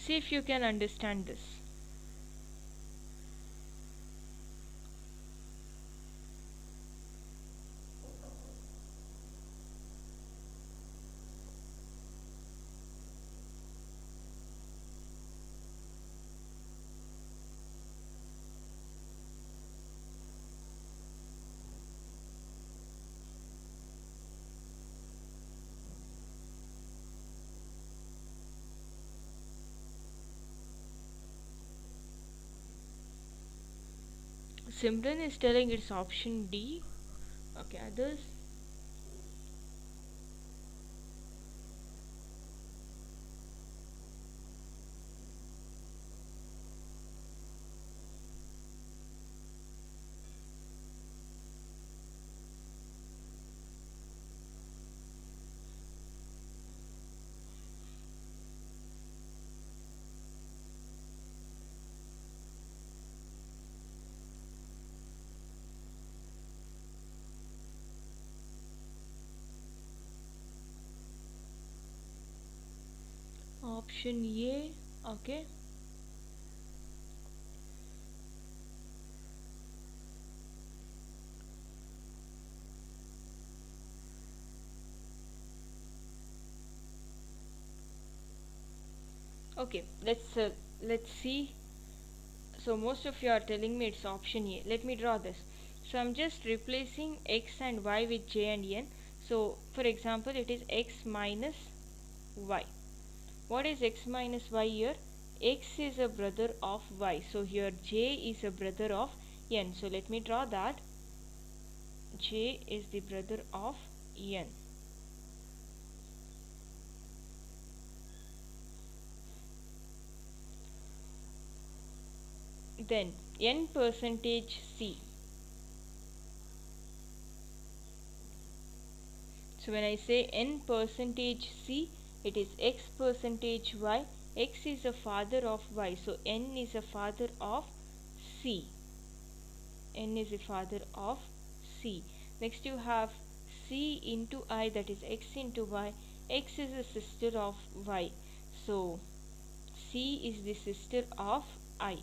See if you can understand this. Simran is telling it's option D. Okay, others? Option A. Okay. Okay, let's see. So most of you are telling me it's option A. Let me draw this. So I'm just replacing x and y with j and n. So for example, it is x minus y. What is x minus y here? X is a brother of y. So here j is a brother of n. So let me draw that. J is the brother of n. Then n percentage c. So when I say n percentage c, it is x percentage y. X is a father of y. So n is a father of c. N is a father of c. Next you have c into I, that is x into y. X is a sister of y. So c is the sister of I.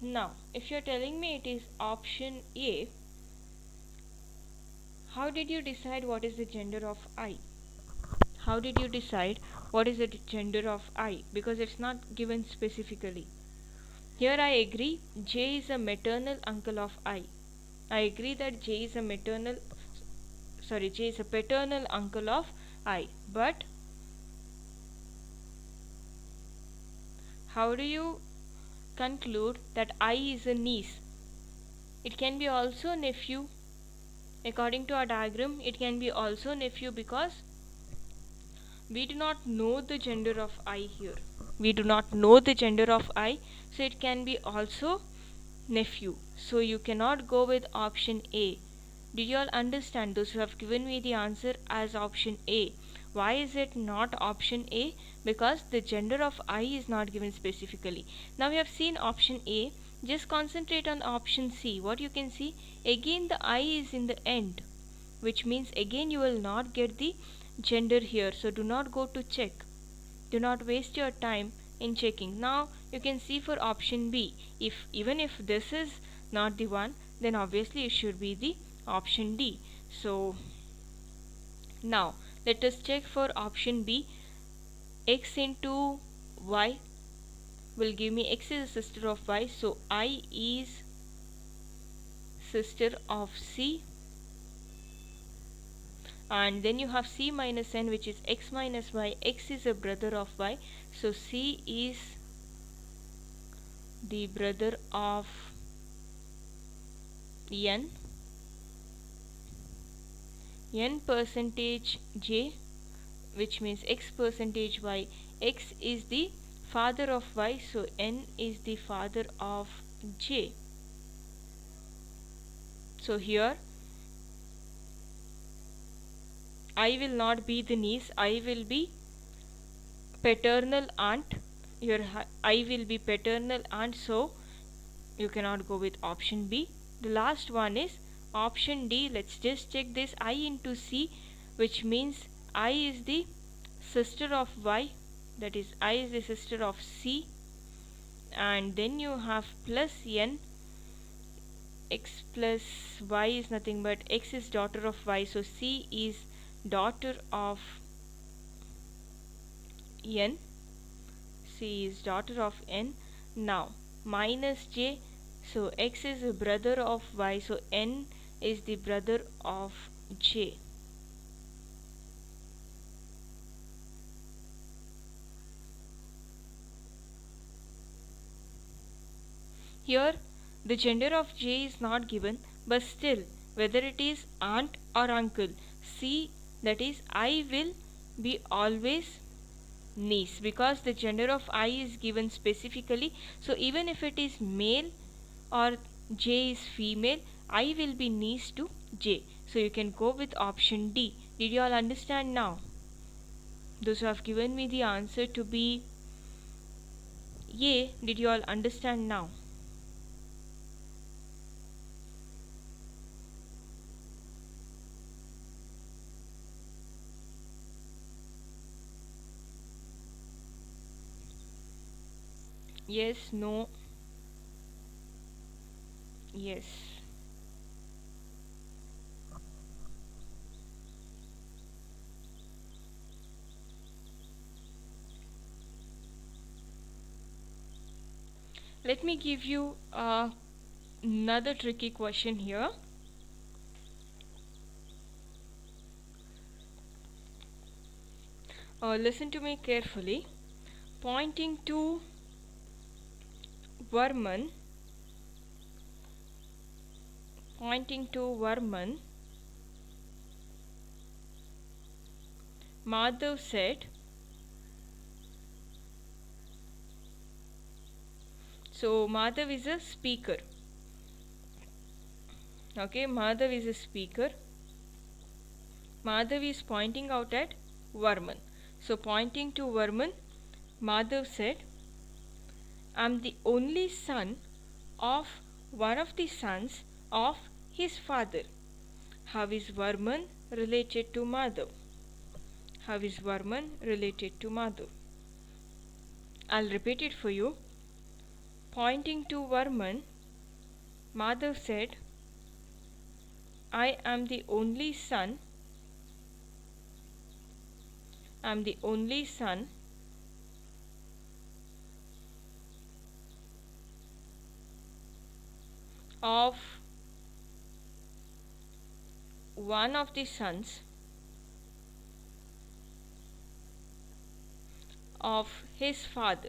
Now, if you're telling me it is option A, how did you decide what is the gender of I? How did you decide what is the gender of I? Because it's not given specifically. Here I agree, J is a maternal uncle of I. I agree that J is a J is a paternal uncle of I. But how do you conclude that I is a niece? It can be also nephew. According to our diagram, it can be also nephew because we do not know the gender of I here. We do not know the gender of I, so it can be also nephew. So you cannot go with option A. Do you all understand? Those who have given me the answer as option A. Why is it not option A? Because the gender of I is not given specifically. Now we have seen option A. Just concentrate on option C. What you can see? Again the I is in the end, which means again you will not get the gender here. So do not go to check. Do not waste your time in checking. Now you can see for option B. Even if this is not the one, then obviously it should be the option D. So now let us check for option B. X into y will give me x is a sister of y. So I is sister of C. And then you have c minus n, which is x minus y. X is a brother of y, so c is the brother of n. N percentage j, which means x percentage y. X is the father of y, so n is the father of j. So here I will not be the niece, I will be paternal aunt. Your I will be paternal aunt, so you cannot go with option B. The last one is option D. Let's just check this I into C, which means I is the sister of y, that is I is the sister of c, and then you have plus n. X plus y is nothing but x is daughter of y, so c is daughter of n. C is daughter of n. Now minus j, so x is the brother of y, so n is the brother of j. Here the gender of j is not given, but still whether it is aunt or uncle, see, that is I will be always niece, because the gender of I is given specifically. So even if it is male or j is female, I will be niece to j. So you can go with option D. Did you all understand now? Those who have given me the answer to be A, did you all understand now? Yes, no, yes. Let me give you another tricky question here. Listen to me carefully. Pointing to Varman, Madhav said, so Madhav is a speaker. Okay, Madhav is a speaker. Madhav is pointing out at Varman. So pointing to Varman, Madhav said, I'm the only son of one of the sons of his father. How is Varman related to Madhav? How is Varman related to Madhav? I'll repeat it for you. Pointing to Varman, Madhav said, I am the only son of one of the sons of his father.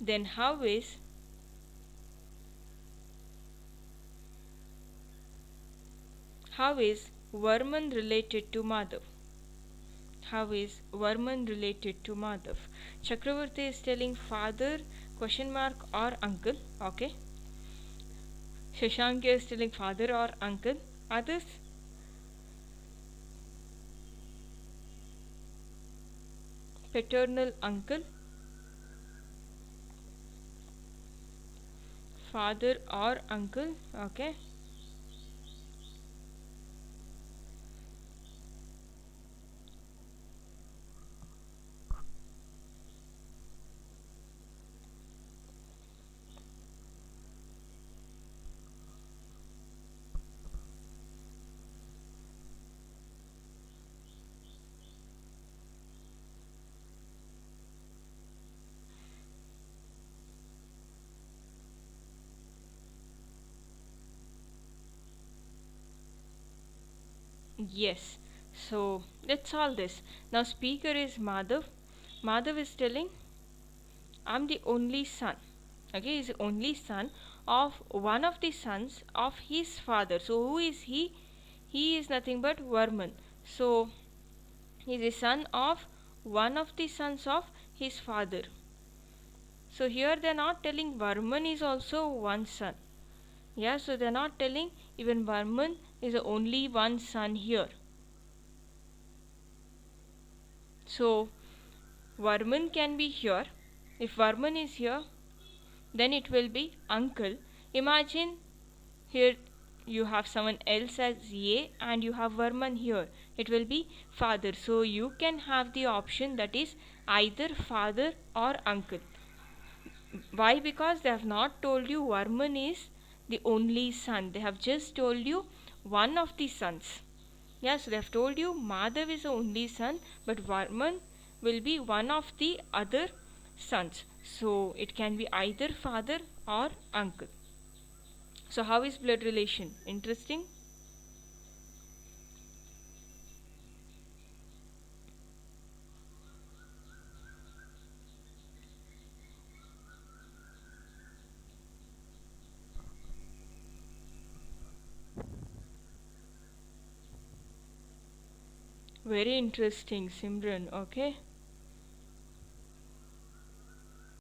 Then how is Varman related to Madhav? How is Varman related to Madhav? Chakravarti is telling father, question mark, or uncle. Okay. Shashank is telling father or uncle. Others? Paternal uncle, father or uncle. Okay. Yes. So let's solve this. Now speaker is Madhav. Madhav is telling, I'm the only son. Okay, he's the only son of one of the sons of his father. So who is he? He is nothing but Varman. So he is the son of one of the sons of his father. So here they are not telling Varman is also one son. Yeah, so they are not telling even Varman is the only one son here. So Varman can be here. If Varman is here, then it will be uncle. Imagine here you have someone else as A and you have Varman here, it will be father. So you can have the option that is either father or uncle. Why? Because they have not told you Varman is the only son. They have just told you one of the sons. Yes, they have told you Madhav is the only son, but Varman will be one of the other sons. So it can be either father or uncle. So how is blood relation? Interesting? Very interesting, Simran. Okay.